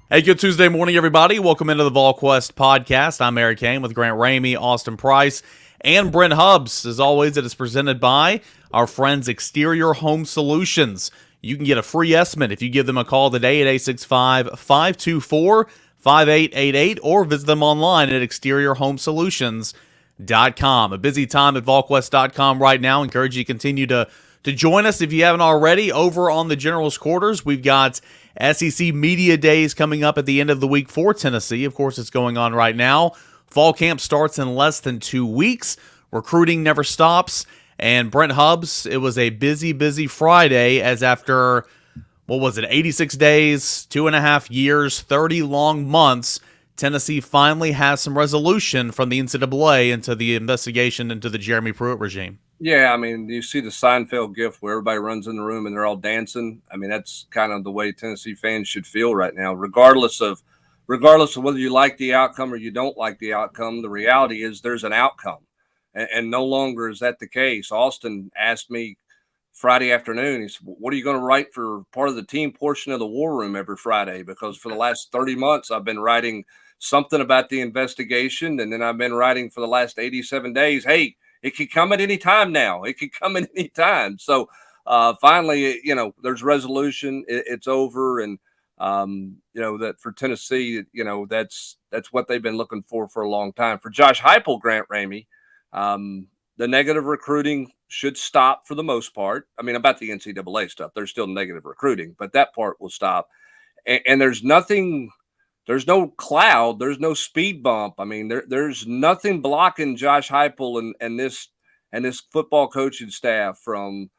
Hey, good Tuesday morning, everybody. Welcome into the Volquest podcast. I'm Eric Kane with Grant Ramey, Austin Price, and Brent Hubbs. As always, it is presented by our friends Exterior Home Solutions. You can get a free estimate if you give them a call today at 865-524-5888 or visit them online at exteriorhomesolutions.com. A busy time at Volquest.com right now. Encourage you to continue to join us if you haven't already. Over on the General's Quarters, we've got SEC Media Days coming up at the end of the week for Tennessee. Of course, it's going on right now. Fall camp starts in less than 2 weeks. Recruiting never stops. And Brent Hubbs, it was a busy, busy Friday as after, 86 days, 2.5 years, 30 long months, Tennessee finally has some resolution from the NCAA into the investigation into the Jeremy Pruitt regime. Yeah, I mean, you see the Seinfeld gif where everybody runs in the room and they're all dancing. I mean, that's kind of the way Tennessee fans should feel right now, regardless of whether you like the outcome or you don't like the outcome. The reality is there's an outcome, and no longer is that the case. Austin asked me Friday afternoon, he said, "What are you going to write for part of the team portion of the War Room every Friday?" Because for the last 30 months, I've been writing something about the investigation, and then I've been writing for the last 87 days, hey, it could come at any time now. It could come at any time. So finally, there's resolution. It's over. And, that for Tennessee, that's what they've been looking for a long time. For Josh Heupel, Grant Ramey, the negative recruiting should stop for the most part. I mean, about the NCAA stuff, there's still negative recruiting, but that part will stop. And there's nothing – there's no cloud. There's no speed bump. I mean, there's nothing blocking Josh Heupel and this football coaching staff from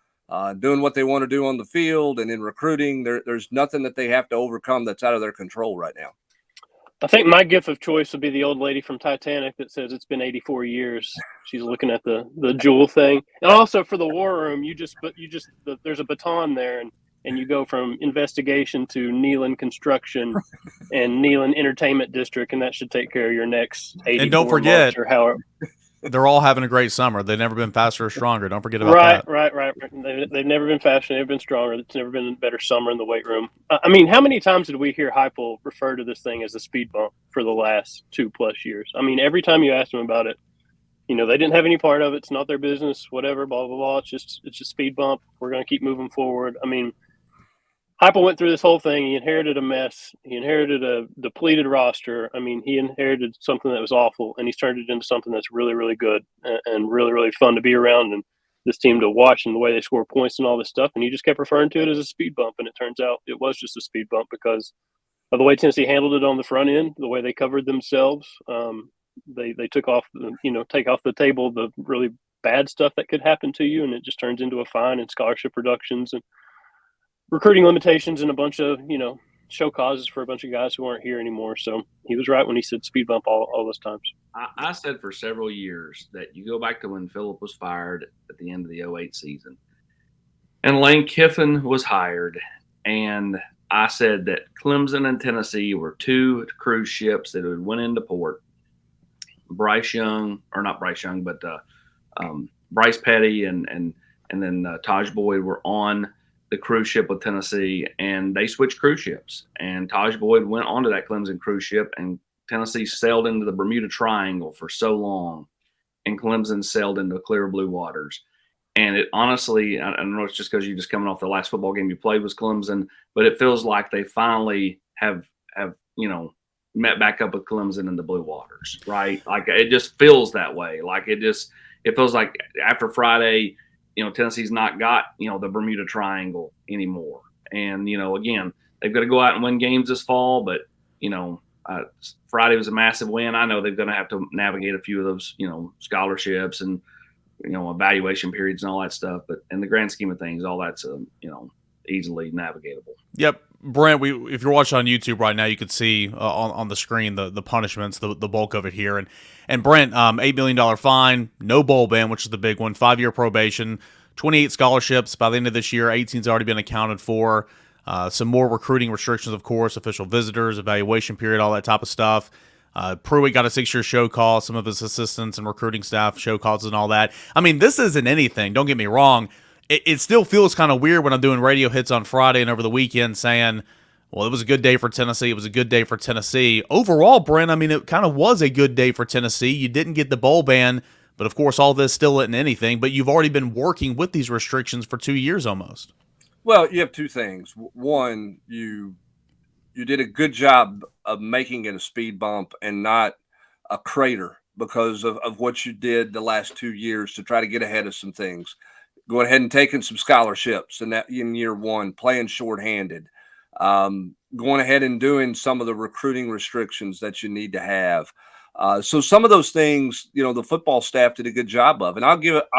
doing what they want to do on the field and in recruiting. There's nothing that they have to overcome that's out of their control right now. I think my gift of choice would be the old lady from Titanic that says it's been 84 years. She's looking at the jewel thing. And also for the War Room, there's a baton there, and you go from investigation to Neyland Construction and Neyland Entertainment District, and that should take care of your next 84 And don't forget, or however. They're all having a great summer. They've never been faster or stronger. Don't forget about that. Right. They've never been faster. They've been stronger. It's never been a better summer in the weight room. I mean, how many times did we hear Heupel refer to this thing as a speed bump for the last 2+ years? I mean, every time you asked them about it, they didn't have any part of it. It's not their business, whatever, blah, blah, blah. It's just speed bump. We're going to keep moving forward. I mean, Heupel went through this whole thing. He inherited a mess. He inherited a depleted roster. I mean, he inherited something that was awful, and he's turned it into something that's really, really good and really, really fun to be around and this team to watch and the way they score points and all this stuff. And he just kept referring to it as a speed bump, and it turns out it was just a speed bump because of the way Tennessee handled it on the front end, the way they covered themselves. They took off, take off the table the really bad stuff that could happen to you, and it just turns into a fine and scholarship reductions and recruiting limitations and a bunch of, show causes for a bunch of guys who aren't here anymore. So he was right when he said speed bump all those times. I said for several years that you go back to when Phillip was fired at the end of the 2008 season and Lane Kiffin was hired. And I said that Clemson and Tennessee were two cruise ships that had went into port. Bryce Petty and then Taj Boyd were on the cruise ship with Tennessee, and they switched cruise ships. And Taj Boyd went onto that Clemson cruise ship, and Tennessee sailed into the Bermuda Triangle for so long, and Clemson sailed into clear blue waters. And it honestly, I don't know, it's just because you're just coming off the last football game you played was Clemson, but it feels like they finally have met back up with Clemson in the blue waters, right? Like it just feels that way. Like it feels like after Friday, Tennessee's not got, the Bermuda Triangle anymore. And, again, they've got to go out and win games this fall. But, Friday was a massive win. I know they're going to have to navigate a few of those, scholarships and, evaluation periods and all that stuff. But in the grand scheme of things, all that's, easily navigatable. Yep. Brent, if you're watching on YouTube right now, you could see on the screen the punishments, the bulk of it here. And Brent, $8 million fine, no bowl ban, which is the big one, 5-year probation, 28 scholarships. By the end of this year, 18's already been accounted for. Some more recruiting restrictions, of course, official visitors, evaluation period, all that type of stuff. Pruitt got a 6-year show call, some of his assistants and recruiting staff show calls and all that. I mean, this isn't anything, don't get me wrong. It still feels kind of weird when I'm doing radio hits on Friday and over the weekend saying, Well, it was a good day for Tennessee. It was a good day for Tennessee. Overall, Brent, I mean, it kind of was a good day for Tennessee. You didn't get the bowl ban, but of course, all this still isn't anything. But you've already been working with these restrictions for 2 years almost. Well, you have two things. One, you did a good job of making it a speed bump and not a crater because of what you did the last 2 years to try to get ahead of some things. Going ahead and taking some scholarships in year one, playing shorthanded, going ahead and doing some of the recruiting restrictions that you need to have. So some of those things, the football staff did a good job of, and I'll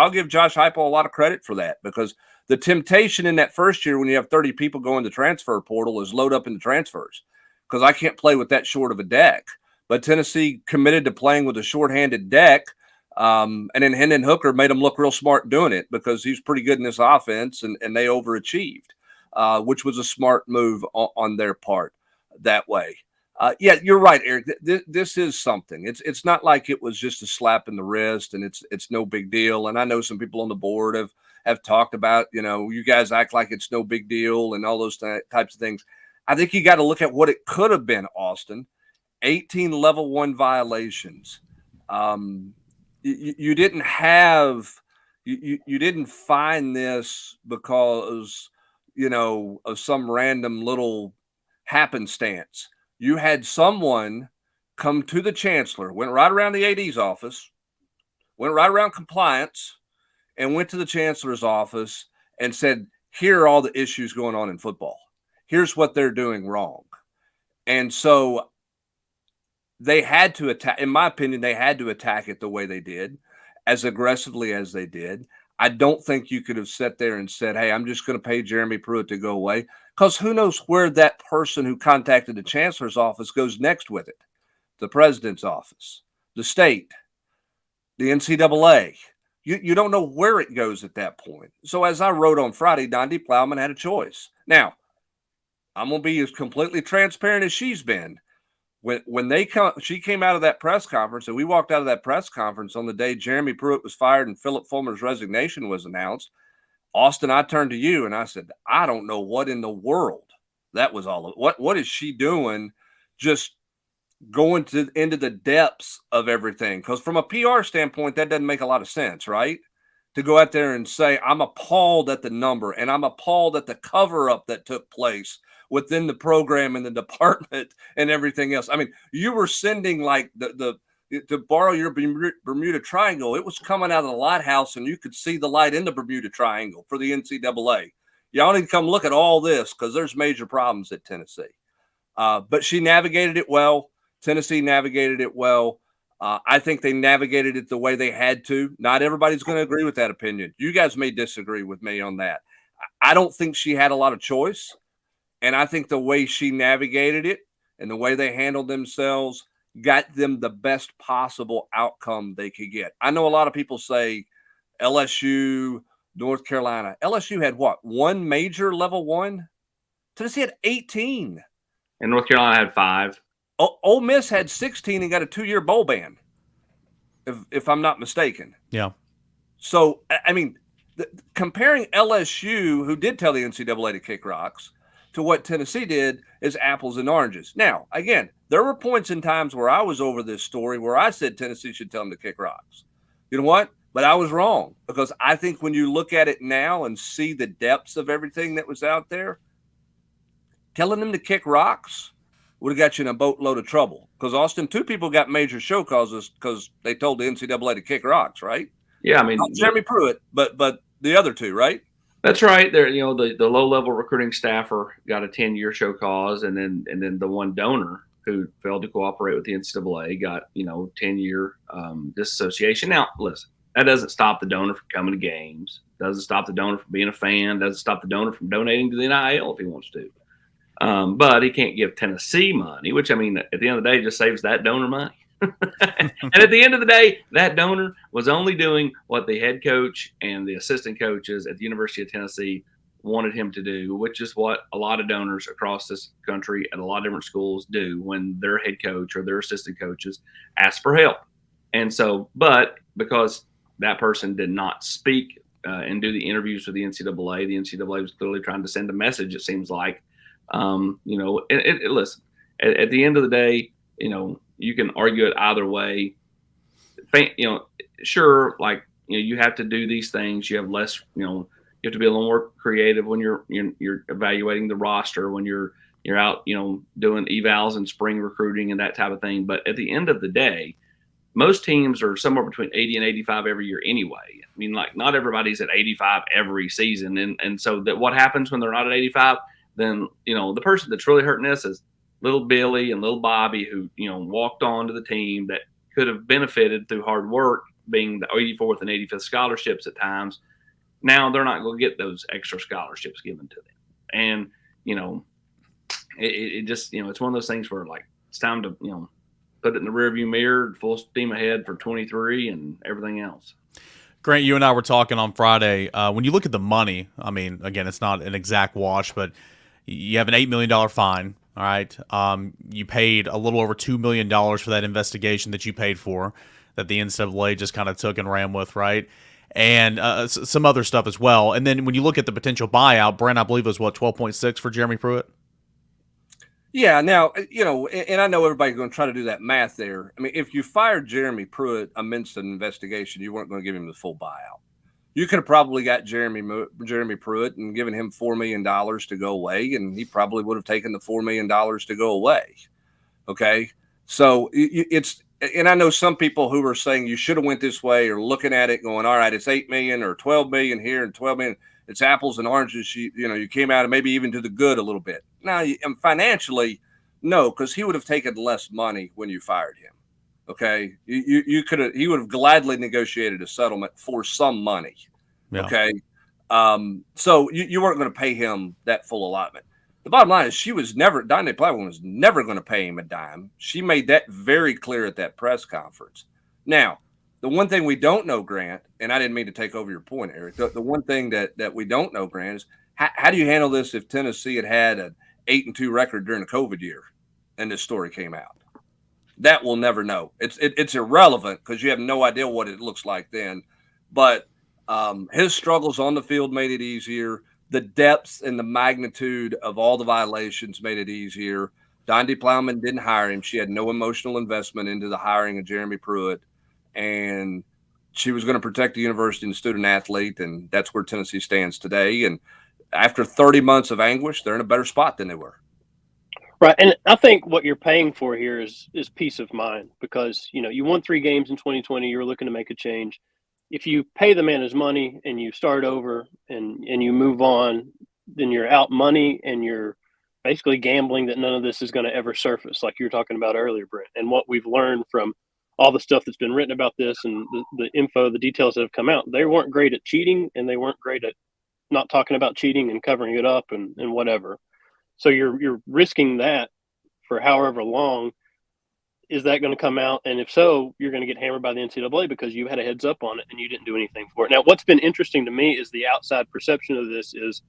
give Josh Heupel a lot of credit for that, because the temptation in that first year when you have 30 people go in the transfer portal is load up in the transfers, because I can't play with that short of a deck. But Tennessee committed to playing with a shorthanded deck. And then Hendon Hooker made them look real smart doing it, because he's pretty good in this offense, and they overachieved, which was a smart move on their part that way. Yeah, you're right, Eric. This is something. It's not like it was just a slap in the wrist and it's no big deal. And I know some people on the board have talked about, you guys act like it's no big deal and all those types of things. I think you got to look at what it could have been, Austin. 18 level 1 violations. You didn't have you didn't find this because of some random little happenstance. You had someone come to the chancellor, went right around the AD's office, went right around compliance, and went to the chancellor's office and said, here are all the issues going on in football. Here's what they're doing wrong. And so they had to attack, in my opinion, they had to attack it the way they did, as aggressively as they did. I don't think you could have sat there and said, hey, I'm just going to pay Jeremy Pruitt to go away, because who knows where that person who contacted the chancellor's office goes next with it. The president's office, the state, the NCAA. You don't know where it goes at that point. So as I wrote on Friday, Dondi Plowman had a choice. Now, I'm going to be as completely transparent as she's been. When she came out of that press conference, and we walked out of that press conference on the day Jeremy Pruitt was fired and Philip Fulmer's resignation was announced. Austin, I turned to you and I said, I don't know what in the world that was all of. What is she doing? Just going into the depths of everything. Because from a PR standpoint, that doesn't make a lot of sense, right? To go out there and say, I'm appalled at the number, and I'm appalled at the cover-up that took place within the program and the department and everything else. I mean, you were sending like to borrow your Bermuda Triangle, it was coming out of the lighthouse and you could see the light in the Bermuda Triangle for the NCAA. Y'all need to come look at all this, because there's major problems at Tennessee. But she navigated it well. Tennessee navigated it well. I think they navigated it the way they had to. Not everybody's going to agree with that opinion. You guys may disagree with me on that. I don't think she had a lot of choice. And I think the way she navigated it and the way they handled themselves got them the best possible outcome they could get. I know a lot of people say LSU, North Carolina. LSU had what? One major level 1? Tennessee had 18. And North Carolina had 5. Ole Miss had 16 and got a 2-year bowl ban, if I'm not mistaken. Yeah. So, I mean, comparing LSU, who did tell the NCAA to kick rocks, to what Tennessee did is apples and oranges. Now, again, there were points in times where I was over this story where I said Tennessee should tell them to kick rocks. You know what? But I was wrong, because I think when you look at it now and see the depths of everything that was out there, telling them to kick rocks would have got you in a boatload of trouble. Because, Austin, 2 people got major show causes because they told the NCAA to kick rocks, right? Yeah, I mean, not Jeremy Pruitt, but the other 2, right? That's right. There, the low-level recruiting staffer got a 10-year show cause, and then the one donor who failed to cooperate with the NCAA got 10-year disassociation. Now, listen, that doesn't stop the donor from coming to games. Doesn't stop the donor from being a fan. Doesn't stop the donor from donating to the NIL if he wants to. But he can't give Tennessee money, which, I mean, at the end of the day, just saves that donor money. And at the end of the day, that donor was only doing what the head coach and the assistant coaches at the University of Tennessee wanted him to do, which is what a lot of donors across this country at a lot of different schools do when their head coach or their assistant coaches ask for help. And so, but because that person did not speak and do the interviews with the NCAA was clearly trying to send a message, it seems like, Listen, at the end of the day, you can argue it either way. Sure, you have to do these things. You have less, you have to be a little more creative when you're evaluating the roster, when you're out, doing evals and spring recruiting and that type of thing. But at the end of the day, most teams are somewhere between 80 and 85 every year anyway. I mean, not everybody's at 85 every season. And so that what happens when they're not at 85, then, the person that's really hurting this is little Billy and little Bobby who, walked onto the team that could have benefited through hard work, being the 84th and 85th scholarships at times. Now they're not going to get those extra scholarships given to them. And, it just, it's one of those things where it's time to, put it in the rearview mirror, full steam ahead for 23 and everything else. Grant, you and I were talking on Friday. When you look at the money, I mean, again, it's not an exact wash, but you have an $8 million fine. All right. You paid a little over $2 million for that investigation that you paid for, that the NCAA just kind of took and ran with, right? And some other stuff as well. And then when you look at the potential buyout, Brent, I believe it was 12.6 for Jeremy Pruitt? Yeah. Now, and I know everybody's going to try to do that math there. I mean, if you fired Jeremy Pruitt amidst an investigation, you weren't going to give him the full buyout. You could have probably got Jeremy Pruitt and given him $4 million to go away, and he probably would have taken the $4 million to go away. Okay. So and I know some people who are saying you should have went this way, or looking at it going, all right, it's 8 million or 12 million here and 12 million. It's apples and oranges. You came out and maybe even to the good a little bit. Now, financially, no, because he would have taken less money when you fired him. Okay. He would have gladly negotiated a settlement for some money. Yeah. Okay. So you weren't going to pay him that full allotment. The bottom line is Donde Plowman was never going to pay him a dime. She made that very clear at that press conference. Now, the one thing we don't know, Grant, and I didn't mean to take over your point, Eric, the one thing that we don't know, Grant, is how do you handle this if Tennessee had an 8-2 record during the COVID year and this story came out? That we'll never know. It's irrelevant because you have no idea what it looks like then. But his struggles on the field made it easier. The depths and the magnitude of all the violations made it easier. Donde Plowman didn't hire him. She had no emotional investment into the hiring of Jeremy Pruitt. And she was going to protect the university and the student athlete. And that's where Tennessee stands today. And after 30 months of anguish, they're in a better spot than they were. Right. And I think what you're paying for here is peace of mind, because, you won 3 games in 2020. You're looking to make a change. If you pay the man his money and you start over and you move on, then you're out money and you're basically gambling that none of this is going to ever surface, like you were talking about earlier, Brent. And what we've learned from all the stuff that's been written about this and the info, the details that have come out, they weren't great at cheating, and they weren't great at not talking about cheating and covering it up and whatever. So you're risking that for however long. Is that going to come out? And if so, you're going to get hammered by the NCAA because you had a heads up on it and you didn't do anything for it. Now, what's been interesting to me is the outside perception of this is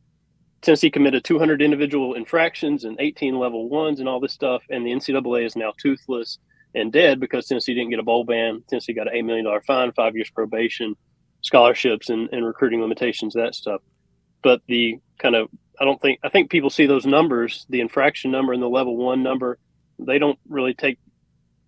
Tennessee committed 200 individual infractions and 18 level ones and all this stuff. And the NCAA is now toothless and dead because Tennessee didn't get a bowl ban. Tennessee got an $8 million fine, 5 years probation, scholarships and recruiting limitations, that stuff. But I think people see those numbers, the infraction number and the level 1 number, they don't really take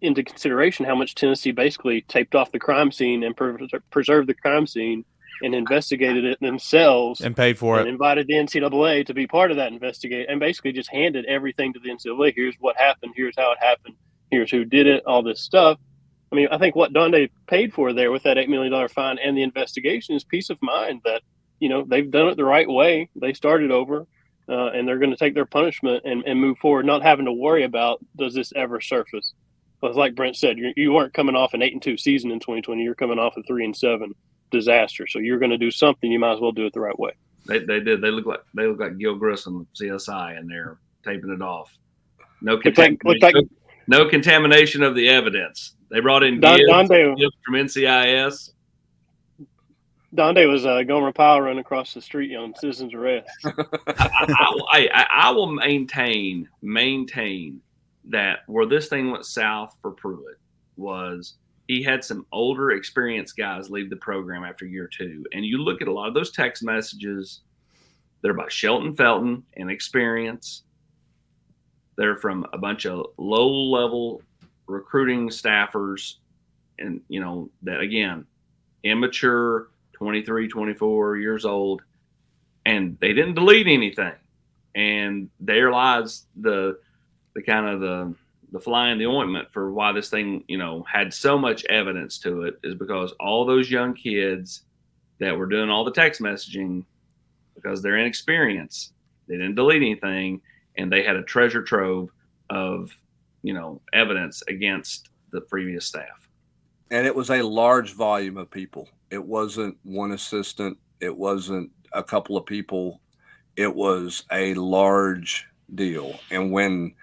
into consideration how much Tennessee basically taped off the crime scene and preserved the crime scene and investigated it themselves and paid for it, invited the NCAA to be part of that investigation, and basically just handed everything to the NCAA. Here's what happened. Here's how it happened. Here's who did it, all this stuff. I mean, I think what Donde paid for there with that $8 million fine and the investigation is peace of mind that, they've done it the right way. They started over and they're going to take their punishment and move forward, not having to worry about, does this ever surface? But like Brent said, you weren't coming off an 8-2 season in 2020. You're coming off a 3-7 disaster. So you're going to do something. You might as well do it the right way. They did. They look like Gil Grissom, CSI, and they're taping it off. No contamination of the evidence. They brought in Gibbs from NCIS. Donde was Gomer Pyle running across the street on citizen's arrest. I will maintain that where this thing went south for Pruitt was he had some older, experienced guys leave the program after year 2. And you look at a lot of those text messages, they're about Shelton Felton and experience. They're from a bunch of low-level recruiting staffers, and that, again, immature, 23, 24 years old, and they didn't delete anything. And there lies the kind of the fly in the ointment for why this thing, had so much evidence to it, is because all those young kids that were doing all the text messaging, because they're inexperienced, they didn't delete anything, and they had a treasure trove of, evidence against the previous staff. And it was a large volume of people. It wasn't one assistant. It wasn't a couple of people. It was a large deal. And when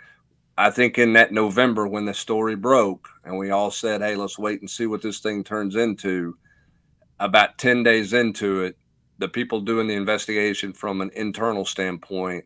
I think in that November, when the story broke and we all said, hey, let's wait and see what this thing turns into, about 10 days into it, the people doing the investigation from an internal standpoint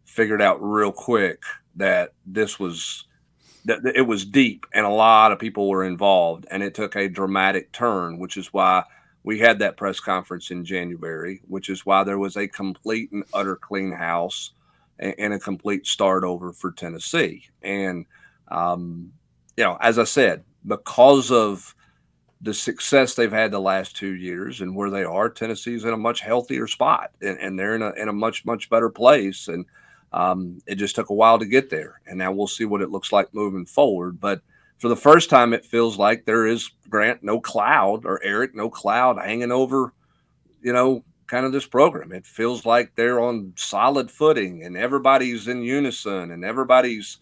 figured out real quick that it was deep and a lot of people were involved, and it took a dramatic turn, which is why we had that press conference in January, which is why there was a complete and utter clean house and a complete start over for Tennessee. And, as I said, because of the success they've had the last 2 years and where they are, Tennessee's in a much healthier spot, and they're in a much, much better place. And it just took a while to get there. And now we'll see what it looks like moving forward. But for the first time, it feels like there is, Grant, no cloud, or Eric, no cloud hanging over, kind of this program. It feels like they're on solid footing, and everybody's in unison, and everybody's,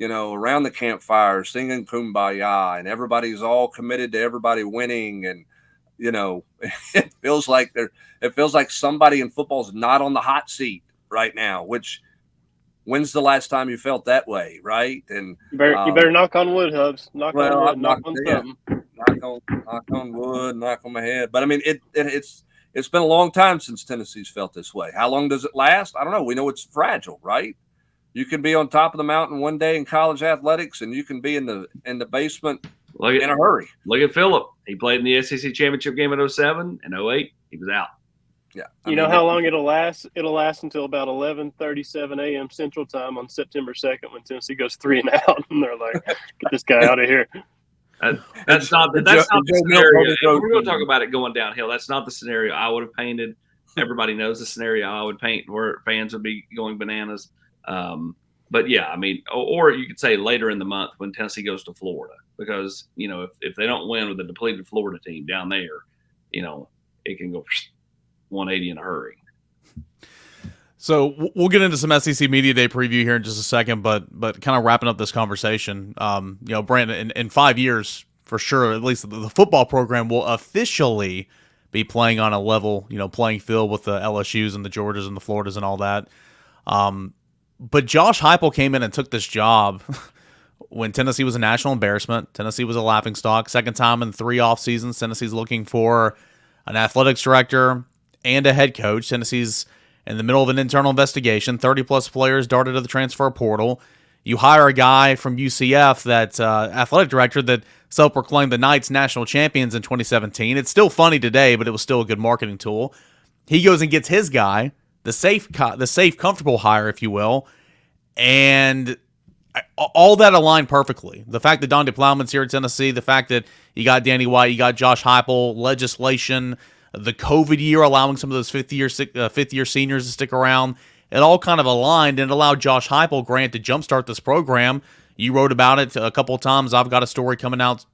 around the campfire singing Kumbaya, and everybody's all committed to everybody winning. And, it feels like somebody in football's not on the hot seat right now, which, when's the last time you felt that way, right? And you better knock on wood, Hubs. Knock on wood. Knock on something. Knock on wood. Knock on my head. But I mean, it's been a long time since Tennessee's felt this way. How long does it last? I don't know. We know it's fragile, right? You can be on top of the mountain one day in college athletics, and you can be in the basement in a hurry. Look at Phillip. He played in the SEC championship game in 07 and 08. He was out. Yeah. You know how long it'll last? It'll last until about 11:37 a.m. Central Time on September 2nd, when Tennessee goes 3-and-out, and they're like, "Get this guy out of here." That's not the scenario. We're going to talk about it going downhill. That's not the scenario I would have painted. Everybody knows the scenario I would paint, where fans would be going bananas. But yeah, I mean, or you could say later in the month when Tennessee goes to Florida, because if they don't win with a depleted Florida team down there, it can go 180 in a hurry. So we'll get into some SEC Media Day preview here in just a second, but kind of wrapping up this conversation, Brandon, in 5 years, for sure, at least the football program will officially be playing on a level, playing field with the LSUs and the Georgias and the Floridas and all that. But Josh Heupel came in and took this job when Tennessee was a national embarrassment. Tennessee was a laughingstock. Second time in 3 off seasons, Tennessee's looking for an athletics director and a head coach. Tennessee's in the middle of an internal investigation. 30-plus players darted to the transfer portal. You hire a guy from UCF, that athletic director that self-proclaimed the Knights national champions in 2017. It's still funny today, but it was still a good marketing tool. He goes and gets his guy, the safe, comfortable hire, if you will, and all that aligned perfectly. The fact that Donde Plowman's here at Tennessee, the fact that you got Danny White, you got Josh Heupel, legislation, the COVID year allowing some of those fifth-year seniors to stick around, it all kind of aligned and allowed Josh Heupel, Grant, to jumpstart this program. You wrote about it a couple of times. I've got a story coming out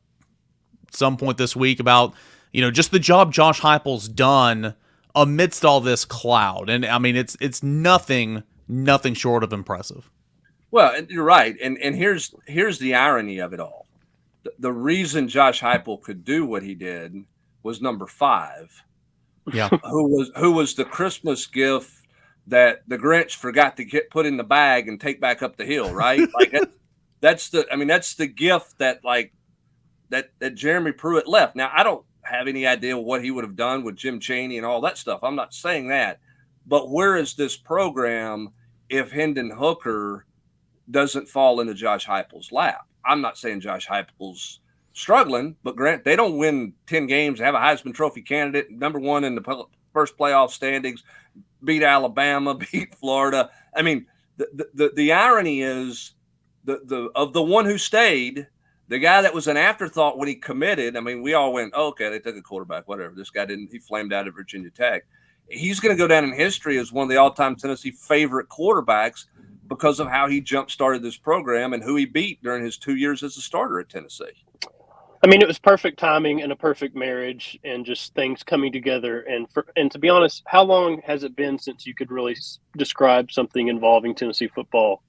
some point this week about, just the job Josh Heupel's done amidst all this cloud. And I mean, it's nothing short of impressive. Well, you're right. And here's the irony of it all. The reason Josh Heupel could do what he did was number 5. Yeah. who was the Christmas gift that the Grinch forgot to put in the bag and take back up the hill, right? Like that's the gift that that Jeremy Pruitt left. Now, I don't have any idea what he would have done with Jim Chaney and all that stuff. I'm not saying that. But where is this program if Hendon Hooker doesn't fall into Josh Heupel's lap? I'm not saying Josh Heupel's struggling, but Grant, they don't win 10 games, have a Heisman Trophy candidate, number 1 in the first playoff standings, beat Alabama, beat Florida. I mean, the irony is of the one who stayed, the guy that was an afterthought when he committed. I mean, we all went, oh, okay, they took a quarterback, whatever. This guy didn't. He flamed out at Virginia Tech. He's going to go down in history as one of the all-time Tennessee favorite quarterbacks because of how he jump-started this program and who he beat during his 2 years as a starter at Tennessee. I mean, it was perfect timing and a perfect marriage and just things coming together. And to be honest, how long has it been since you could really describe something involving Tennessee football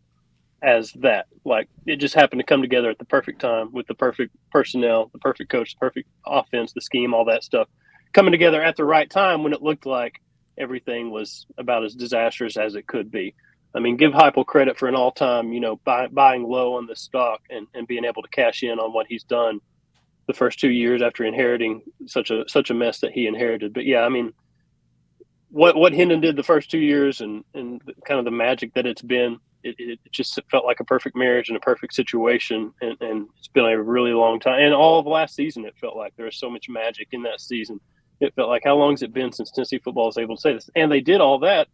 as that? Like, it just happened to come together at the perfect time with the perfect personnel, the perfect coach, the perfect offense, the scheme, all that stuff coming together at the right time when it looked like everything was about as disastrous as it could be. I mean, give Heupel credit for an all-time, buying low on the stock and being able to cash in on what he's done the first 2 years after inheriting such a mess that he inherited. But yeah, I mean, what Hendon did the first 2 years and kind of the magic that it's been, it just felt like a perfect marriage and a perfect situation. And it's been a really long time. And all of last season, it felt like there was so much magic in that season. It felt like, how long has it been since Tennessee football was able to say this? And they did all that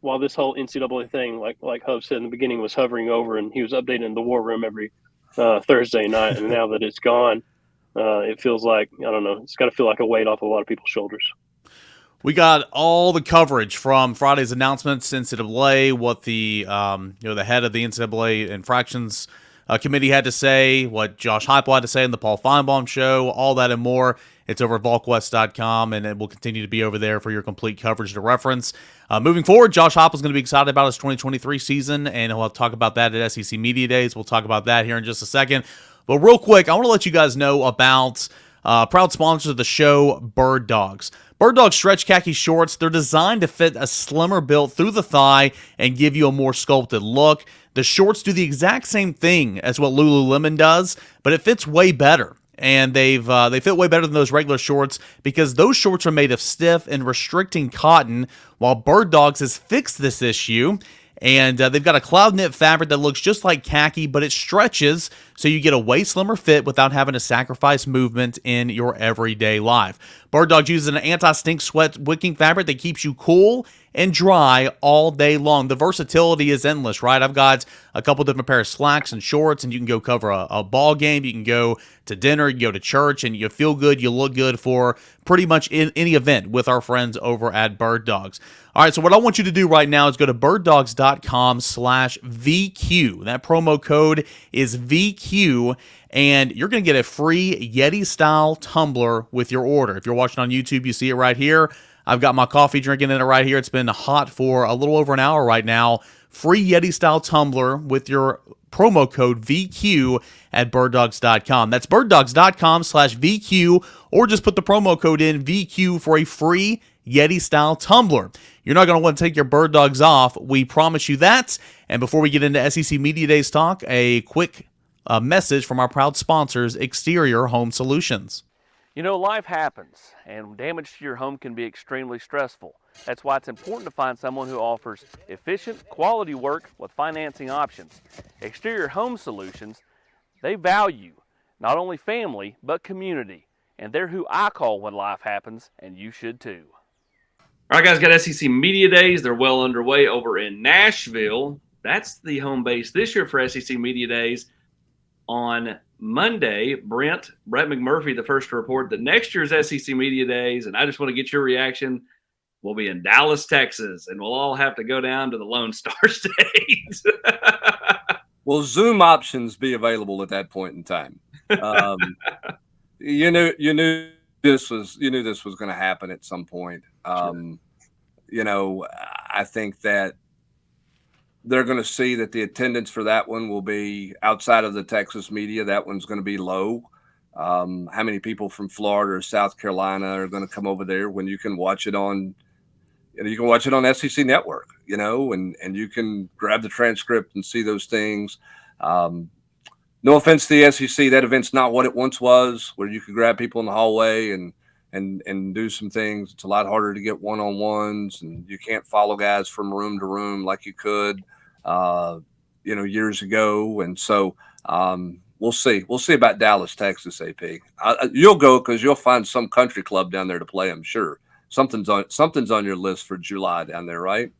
while this whole NCAA thing, like Hub said in the beginning, was hovering over, and he was updating the war room every Thursday night. And now that it's gone, it feels like, I don't know, it's got to feel like a weight off a lot of people's shoulders. We got all the coverage from Friday's announcements, NCAA, what the the head of the NCAA infractions committee had to say, what Josh Heupel had to say in the Paul Feinbaum show, all that and more. It's over at Volquest.com, and it will continue to be over there for your complete coverage to reference. Moving forward, Josh Heupel is going to be excited about his 2023 season, and he'll talk about that at SEC Media Days. We'll talk about that here in just a second. But real quick, I want to let you guys know about proud sponsors of the show, Bird Dogs. Bird Dogs stretch khaki shorts, they're designed to fit a slimmer build through the thigh and give you a more sculpted look. The shorts do the exact same thing as what Lululemon does, but it fits way better. And they fit way better than those regular shorts because those shorts are made of stiff and restricting cotton, while Bird Dogs has fixed this issue. And they've got a cloud knit fabric that looks just like khaki, but it stretches so you get a way slimmer fit without having to sacrifice movement in your everyday life. Bird Dogs uses an anti-stink sweat wicking fabric that keeps you cool and dry all day long. The versatility is endless, right? I've got a couple different pairs of slacks and shorts, and you can go cover a ball game. You can go to dinner, you can go to church, and you feel good, you look good for pretty much any event with our friends over at Bird Dogs. All right, so what I want you to do right now is go to birddogs.com/VQ. That promo code is VQ, and you're going to get a free Yeti-style tumbler with your order. If you're watching on YouTube, you see it right here. I've got my coffee drinking in it right here. It's been hot for a little over an hour right now. Free Yeti-style tumbler with your promo code VQ at birddogs.com. That's birddogs.com/VQ, or just put the promo code in VQ for a free Yeti-style tumbler. You're not going to want to take your Bird Dogs off. We promise you that. And before we get into SEC Media Days talk, a quick message from our proud sponsors, Exterior Home Solutions. You know, life happens, and damage to your home can be extremely stressful. That's why it's important to find someone who offers efficient, quality work with financing options. Exterior Home Solutions, they value not only family, but community. And they're who I call when life happens, and you should too. All right, guys, got SEC Media Days. They're well underway over in Nashville. That's the home base this year for SEC Media Days. On Monday, Brett McMurphy, the first to report that next year's SEC Media Days, and I just want to get your reaction, will be in Dallas, Texas, and we'll all have to go down to the Lone Star State. Will Zoom options be available at that point in time? You knew this was going to happen at some point. Sure. I think that they're going to see that the attendance for that one will be outside of the Texas media. That one's going to be low. How many people from Florida or South Carolina are going to come over there when you can watch it on, SEC Network, and you can grab the transcript and see those things. No offense to the SEC, that event's not what it once was, where you could grab people in the hallway and do some things. It's a lot harder to get one-on-ones, and you can't follow guys from room to room like you could, years ago. And so we'll see. We'll see about Dallas, Texas, AP. You'll go because you'll find some country club down there to play, I'm sure. Something's on your list for July down there, right?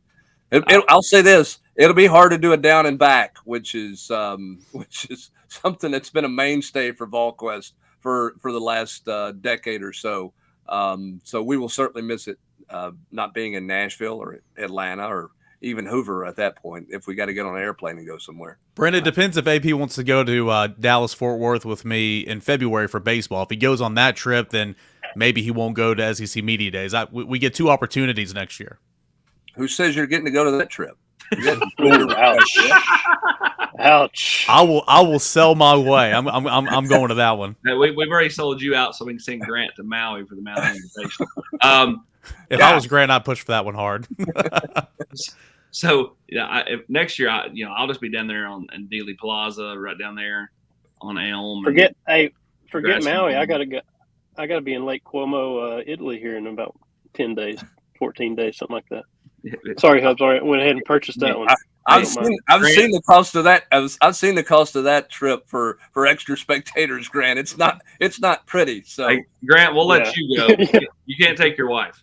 I'll say this: it'll be hard to do a down and back, which is something that's been a mainstay for Volquest for the last decade or so. So we will certainly miss it, not being in Nashville or Atlanta or even Hoover at that point, if we got to get on an airplane and go somewhere. Brandon, it depends if AP wants to go to Dallas-Fort Worth with me in February for baseball. If he goes on that trip, then maybe he won't go to SEC Media Days. We get 2 opportunities next year. Who says you're getting to go to that trip? Ouch! Ouch! I will sell my way. I'm going to that one. We've already sold you out, so we can send Grant to Maui for the Maui invitation. If I was Grant, I'd push for that one hard. So next year, I'll just be down there in Dealey Plaza, right down there on Elm. Forget Maui. I gotta be in Lake Como, Italy here in about 10 days, 14 days, something like that. Sorry, Hubs. I went ahead and purchased that one. I've seen the cost of that. I've seen the cost of that trip for extra spectators, Grant. It's not pretty. So hey, Grant, we'll let you go. You can't take your wife.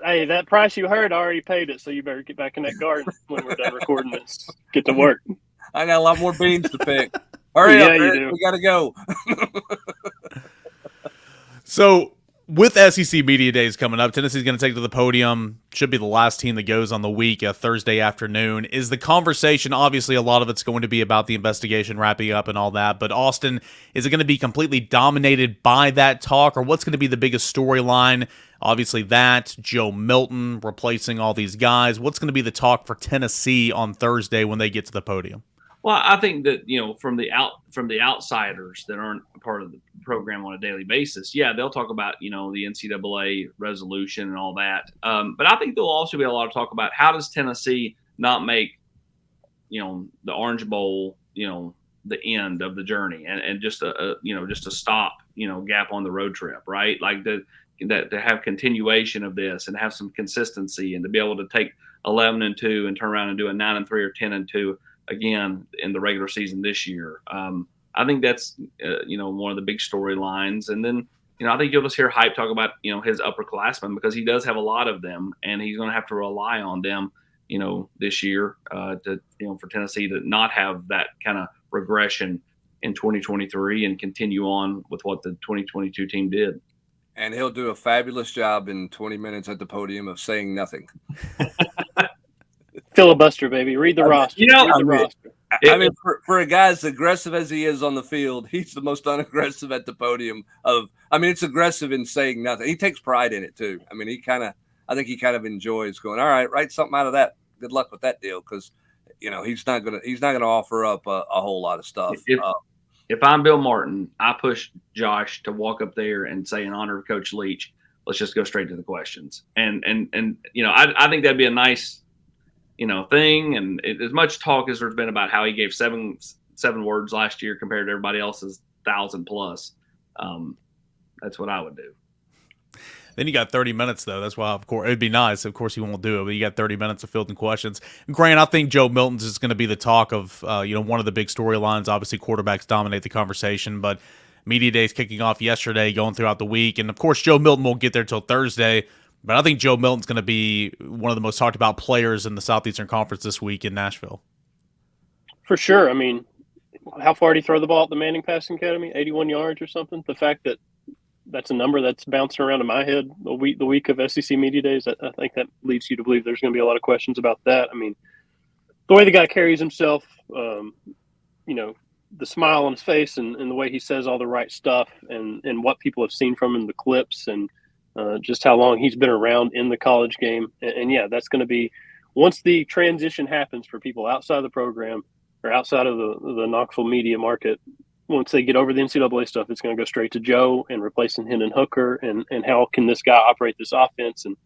Hey, that price you heard, I already paid it, so you better get back in that garden when we're done recording this. Get to work. I got a lot more beans to pick. Hurry up, you do. We got to go. So, with SEC Media Days coming up, Tennessee's going to take to the podium. Should be the last team that goes on the week, Thursday afternoon. Is the conversation, obviously a lot of it's going to be about the investigation wrapping up and all that, but Austin, is it going to be completely dominated by that talk, or what's going to be the biggest storyline? Obviously that, Joe Milton replacing all these guys. What's going to be the talk for Tennessee on Thursday when they get to the podium? Well, I think that, from the outsiders that aren't a part of the program on a daily basis, they'll talk about, the NCAA resolution and all that. But I think there'll also be a lot of talk about how does Tennessee not make, the Orange Bowl, the end of the journey and just a stop, gap on the road trip, right? Like to have continuation of this and have some consistency and to be able to take 11-2 and turn around and do a 9-3 or 10-2 again in the regular season this year. I think that's one of the big storylines. And then I think you'll just hear Hype talk about his upperclassmen because he does have a lot of them, and he's going to have to rely on them this year for Tennessee to not have that kind of regression in 2023 and continue on with what the 2022 team did. And he'll do a fabulous job in 20 minutes at the podium of saying nothing. Filibuster, baby. Read the roster. Roster. I mean, for a guy as aggressive as he is on the field, he's the most unaggressive at the podium. It's aggressive in saying nothing. He takes pride in it too. I mean, I think he kind of enjoys going, all right, write something out of that. Good luck with that deal, because he's not gonna offer up a whole lot of stuff. If I'm Bill Martin, I push Josh to walk up there and say, in honor of Coach Leach, let's just go straight to the questions. And I think that'd be a nice thing. And as much talk as there's been about how he gave seven words last year compared to everybody else's 1,000 plus, that's what I would do. Then you got 30 minutes, though. That's why, of course, it'd be nice. Of course, you won't do it, but you got 30 minutes of fielding questions. Grant, I think Joe Milton's is going to be the talk of, one of the big storylines. Obviously, quarterbacks dominate the conversation, but Media Day's kicking off yesterday, going throughout the week. And, of course, Joe Milton won't get there till Thursday, but I think Joe Milton's going to be one of the most talked about players in the Southeastern Conference this week in Nashville. For sure. I mean, how far did he throw the ball at the Manning Passing Academy? 81 yards or something? The fact that that's a number that's bouncing around in my head the week of SEC Media Days, I think that leads you to believe there's going to be a lot of questions about that. I mean, the way the guy carries himself, the smile on his face and the way he says all the right stuff and what people have seen from him in the clips and just how long he's been around in the college game. And that's going to be, once the transition happens for people outside the program or outside of the Knoxville media market, once they get over the NCAA stuff, it's going to go straight to Joe and replacing Hendon Hooker and how can this guy operate this offense and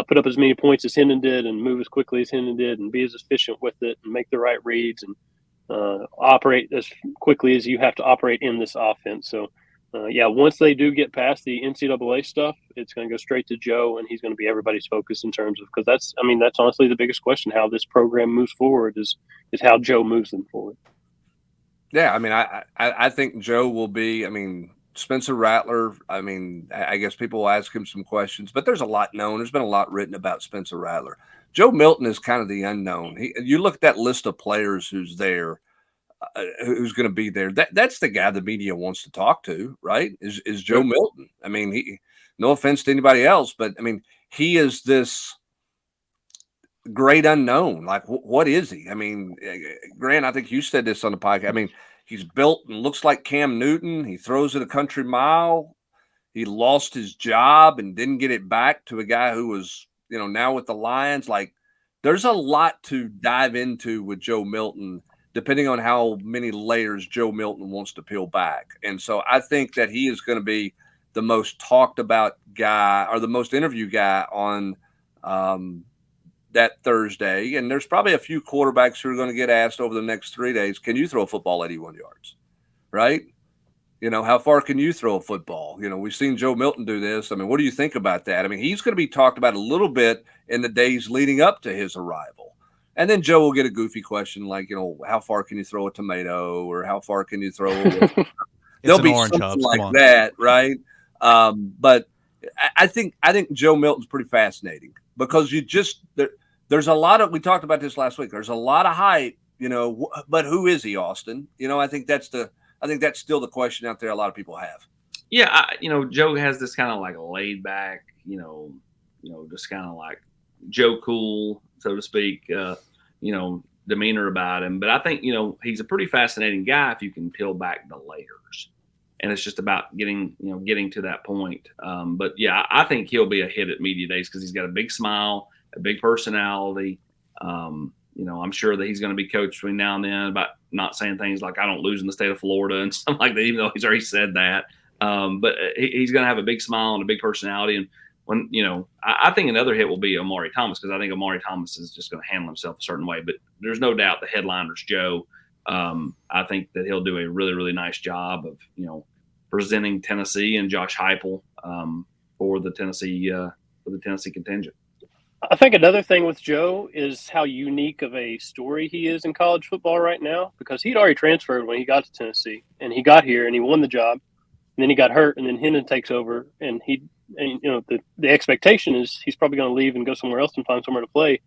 put up as many points as Hendon did and move as quickly as Hendon did and be as efficient with it and make the right reads and operate as quickly as you have to operate in this offense. So, once they do get past the NCAA stuff, it's going to go straight to Joe, and he's going to be everybody's focus in terms of, because that's honestly the biggest question, how this program moves forward is how Joe moves them forward. Yeah, I mean, I think Joe will be. I mean, Spencer Rattler, I mean, I guess people will ask him some questions, but there's a lot known. There's been a lot written about Spencer Rattler. Joe Milton is kind of the unknown. You look at that list of players who's there, who's going to be there. That's the guy the media wants to talk to, right? Is Joe Milton. I mean, no offense to anybody else, but I mean, he is this great unknown. Like, what is he? I mean, Grant, I think you said this on the podcast. I mean, he's built and looks like Cam Newton. He throws it a country mile. He lost his job and didn't get it back to a guy who was, now with the Lions. Like, there's a lot to dive into with Joe Milton, depending on how many layers Joe Milton wants to peel back. And so I think that he is going to be the most talked about guy, or the most interviewed guy on that Thursday. And there's probably a few quarterbacks who are going to get asked over the next 3 days, can you throw a football 81 yards? Right? How far can you throw a football? We've seen Joe Milton do this. I mean, what do you think about that? I mean, he's going to be talked about a little bit in the days leading up to his arrival. And then Joe will get a goofy question like, how far can you throw a tomato, or how far can you throw there'll be something like that, right? But I think Joe Milton's pretty fascinating, because there's a lot of, we talked about this last week, there's a lot of hype, but who is he, Austin? I think that's still the question out there a lot of people have. Yeah, Joe has this kind of like laid back, just kind of like Joe Cool, so to speak, demeanor about him. But I think, he's a pretty fascinating guy if you can peel back the layers. And it's just about getting to that point. But yeah, I think he'll be a hit at media days because he's got a big smile, a big personality. I'm sure that he's going to be coached between now and then about not saying things like, I don't lose in the state of Florida and stuff like that, even though he's already said that. But he's going to have a big smile and a big personality. And when, I think another hit will be Amari Thomas, because I think Amari Thomas is just going to handle himself a certain way. But there's no doubt the headliner's Joe. I think that he'll do a really, really nice job of, presenting Tennessee and Josh Heupel for the Tennessee contingent. I think another thing with Joe is how unique of a story he is in college football right now, because he'd already transferred when he got to Tennessee, and he got here and he won the job, and then he got hurt, and then Hendon takes over, and the expectation is he's probably going to leave and go somewhere else and find somewhere to play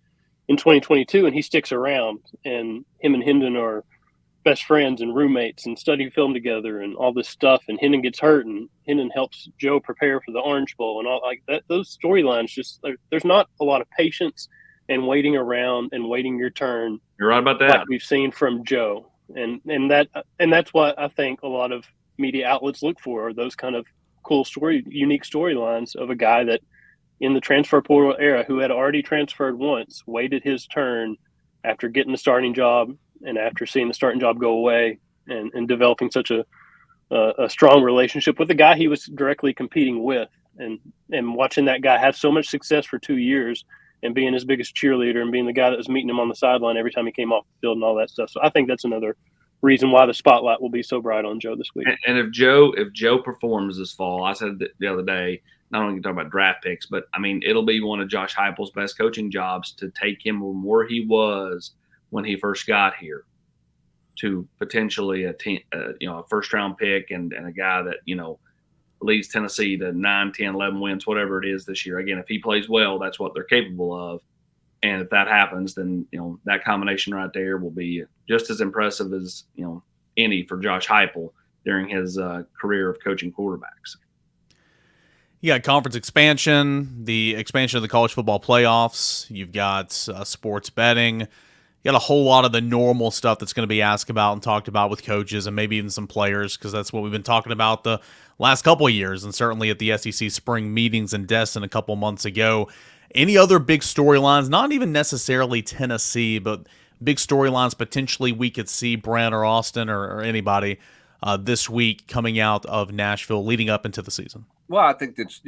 in 2022, and he sticks around, and him and Hendon are best friends and roommates and study film together and all this stuff, and Hendon gets hurt, and Hendon helps Joe prepare for the Orange Bowl and all like that. Those storylines, just there's not a lot of patience and waiting around and waiting your turn. You're right about that. Like we've seen from Joe, and that's what I think a lot of media outlets look for, are those kind of cool unique storylines of a guy that in the transfer portal era, who had already transferred once, waited his turn after getting the starting job and after seeing the starting job go away, and developing such a strong relationship with the guy he was directly competing with, and watching that guy have so much success for 2 years and being his biggest cheerleader and being the guy that was meeting him on the sideline every time he came off the field and all that stuff. So I think that's another reason why the spotlight will be so bright on Joe this week. And if Joe performs this fall, I said the other day, not only talk about draft picks, but I mean, it'll be one of Josh Heupel's best coaching jobs to take him from where he was when he first got here to potentially a first round pick and a guy that, leads Tennessee to 9, 10, 11 wins, whatever it is this year. Again, if he plays well, that's what they're capable of. And if that happens, then, that combination right there will be just as impressive as, any for Josh Heupel during his career of coaching quarterbacks. You got conference expansion, the expansion of the college football playoffs. You've got sports betting. You got a whole lot of the normal stuff that's going to be asked about and talked about with coaches and maybe even some players, because that's what we've been talking about the last couple of years, and certainly at the SEC spring meetings in Destin a couple months ago. Any other big storylines, not even necessarily Tennessee, but big storylines potentially we could see, Brent or Austin or anybody this week coming out of Nashville leading up into the season? Well, I think that's,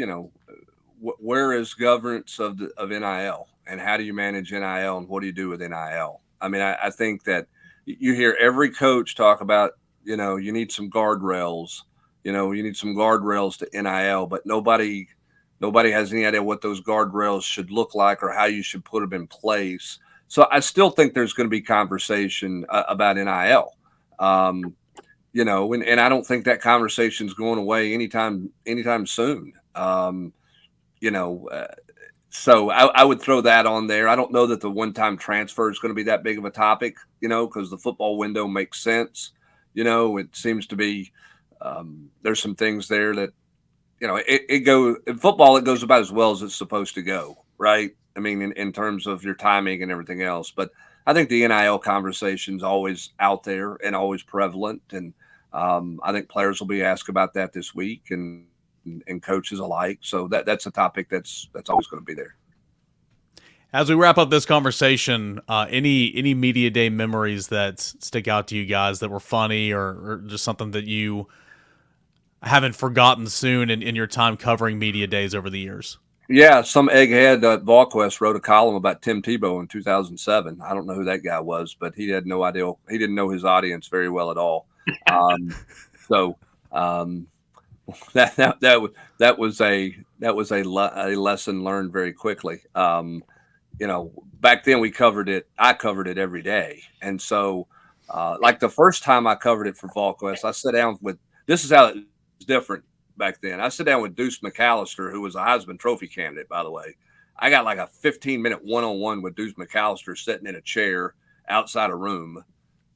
where is governance of NIL, and how do you manage NIL, and what do you do with NIL? I mean, I think that you hear every coach talk about, you need some guardrails, you need some guardrails to NIL, but nobody has any idea what those guardrails should look like or how you should put them in place. So I still think there's going to be conversation about NIL. and I don't think that conversation's going away anytime soon. So I would throw that on there. I don't know that the one-time transfer is going to be that big of a topic, because the football window makes sense. It seems to be there's some things there that, in football, it goes about as well as it's supposed to go, right? I mean, in terms of your timing and everything else. But I think the NIL conversation is always out there and always prevalent. And I think players will be asked about that this week and coaches alike. So that's a topic that's always going to be there. As we wrap up this conversation, any media day memories that stick out to you guys that were funny or just something that you haven't forgotten soon in your time covering media days over the years? Yeah, some egghead at Volquest wrote a column about Tim Tebow in 2007. I don't know who that guy was, but he had no idea. He didn't know his audience very well at all. That was a lesson learned very quickly. Back then we covered it. I covered it every day, and so like the first time I covered it for Volquest, I sat down with. This is how it was different back then. I sat down with Deuce McAllister, who was a Heisman Trophy candidate, by the way. I got like a 15-minute one-on-one with Deuce McAllister sitting in a chair outside a room,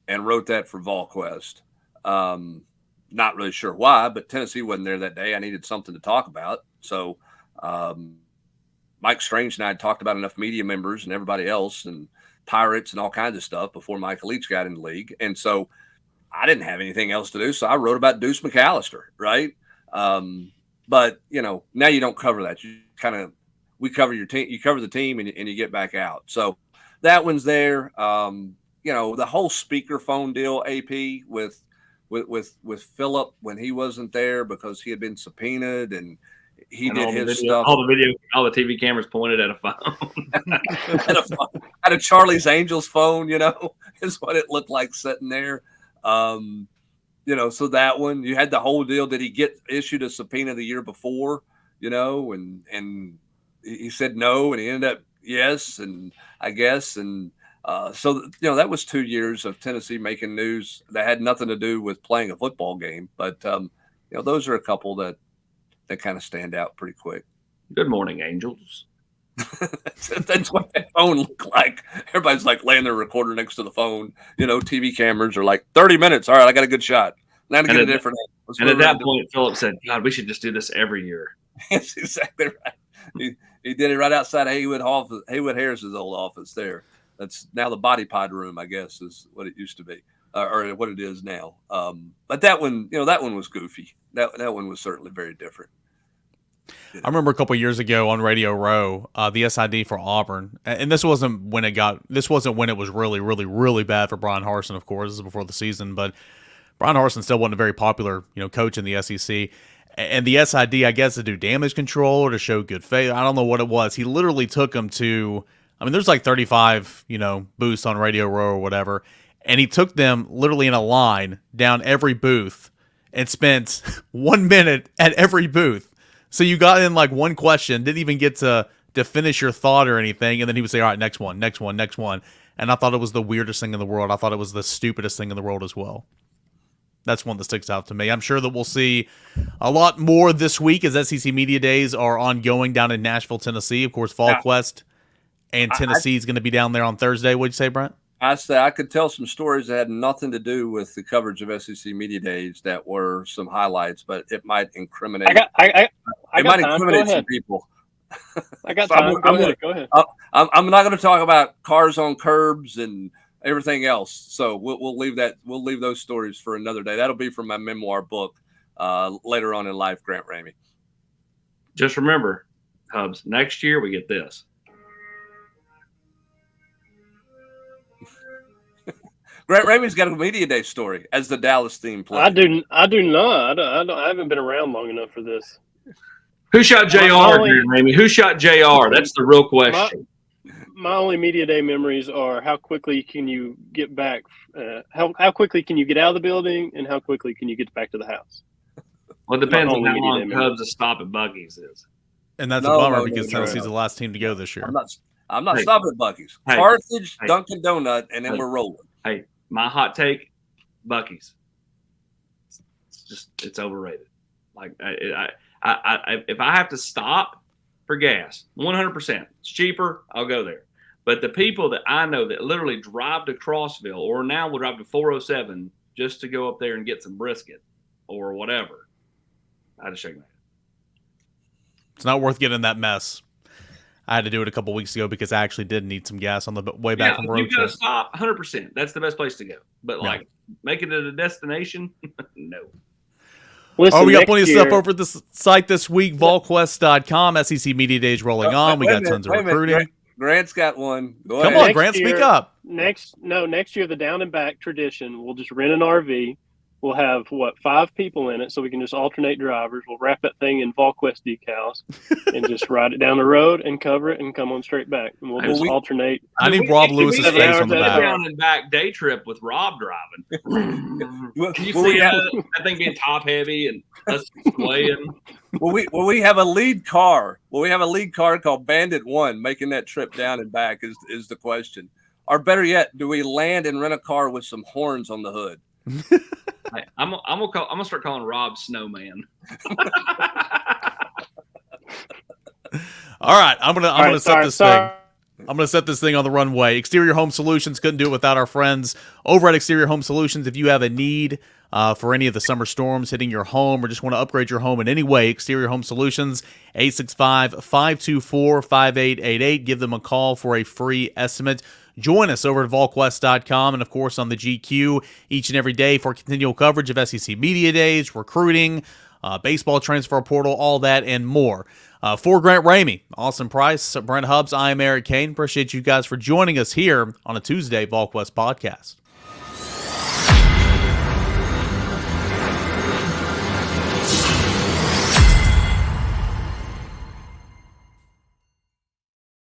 and wrote that for Volquest. Not really sure why, but Tennessee wasn't there that day. I needed something to talk about. So Mike Strange and I had talked about enough media members and everybody else and Pirates and all kinds of stuff before Michael Leach got in the league. And so I didn't have anything else to do. So I wrote about Deuce McAllister, right? But, now you don't cover that. We cover your team. You cover the team and you get back out. So that one's there. The whole speakerphone deal, AP, with Phillip when he wasn't there because he had been subpoenaed and he did his stuff. All the TV cameras pointed at a phone. At a Charlie's Angels phone, is what it looked like sitting there. So that one, you had the whole deal. Did he get issued a subpoena the year before, and he said no, and he ended up yes, and I guess, and so that was 2 years of Tennessee making news that had nothing to do with playing a football game. But those are a couple that kind of stand out pretty quick. Good morning, Angels. That's what that phone looked like. Everybody's like laying their recorder next to the phone. TV cameras are like 30 minutes. All right, I got a good shot. Now to get a different. And at that point, Phillip said, "God, we should just do this every year." That's exactly right. He did it right outside Haywood Harris's old office there. That's now the body pod room, I guess, is what it used to be, or what it is now. But that one, that one was goofy. That one was certainly very different. I remember a couple of years ago on Radio Row, the SID for Auburn, and this wasn't when it was really, really, really bad for Brian Harsin. Of course, this is before the season, but Brian Harsin still wasn't a very popular, coach in the SEC. And the SID, I guess, to do damage control or to show good faith. I don't know what it was. He literally took them to. I mean, there's like 35, booths on Radio Row or whatever, and he took them literally in a line down every booth and spent 1 minute at every booth. So you got in like one question, didn't even get to finish your thought or anything, and then he would say, all right, next one. And I thought it was the weirdest thing in the world. I thought it was the stupidest thing in the world as well. That's one that sticks out to me. I'm sure that we'll see a lot more this week as SEC Media Days are ongoing down in Nashville, Tennessee. Of course, Volquest and Tennessee is going to be down there on Thursday. What'd you say, Brent? I said I could tell some stories that had nothing to do with the coverage of SEC Media Days that were some highlights, but it might incriminate. I got incriminate some people. I got time. Go ahead. I'm not going to talk about cars on curbs and everything else. So we'll leave that. We'll leave those stories for another day. That'll be from my memoir book later on in life, Grant Ramey. Just remember, Hubs, next year we get this. Grant Ramey's got a media day story as the Dallas team player. I do not. I haven't been around long enough for this. Who shot JR, Grant Ramey? Who shot JR? That's the real question. My only media day memories are how quickly can you get back, how quickly can you get out of the building, and how quickly can you get back to the house. Well, it depends on how long Cubs' stop at Buc-ee's is. And that's a bummer because Tennessee's the last team to go this year. I'm not stopping at Buc-ee's. Carthage, Dunkin' Donut, and then we're rolling. Hey, my hot take, Buc-ee's. it's overrated. Like if I have to stop for gas, 100%, it's cheaper, I'll go there. But the people that I know that literally drive to Crossville or now will drive to 407 just to go up there and get some brisket or whatever, I just shake my head. It's not worth getting in that mess. I had to do it a couple weeks ago because I actually did need some gas on the way back from road trip. You got to trip. stop 100%. That's the best place to go. But like making it a destination, no. Listen, we got plenty of stuff over this site this week. Volquest.com. SEC Media Days rolling on. We got tons of recruiting. Grant's got one. Go Come ahead. on, Grant, speak up. Next year, the down and back tradition, we'll just rent an RV. We'll have 5 people in it, so we can just alternate drivers. We'll wrap that thing in Volquest decals and just ride it down the road and cover it and come on straight back. And we'll just alternate. I need Rob Lewis's face on the back. Down and back day trip with Rob driving. Can you see that thing being top heavy and us swaying? Will we have a lead car? Will we have a lead car called Bandit One making that trip down and back? Is the question. Or better yet, do we land and rent a car with some horns on the hood? I'm gonna start calling Rob Snowman. All right, I'm gonna set this thing. I'm gonna set this thing on the runway. Exterior Home Solutions, couldn't do it without our friends over at Exterior Home Solutions. If you have a need for any of the summer storms hitting your home or just want to upgrade your home in any way, Exterior Home Solutions, 865-524-5888. Give them a call for a free estimate. Join us over at Volquest.com and, of course, on the GQ each and every day for continual coverage of SEC Media Days, recruiting, baseball transfer portal, all that and more. For Grant Ramey, Austin Price, Brent Hubbs, I am Eric Kane. Appreciate you guys for joining us here on a Tuesday Volquest podcast.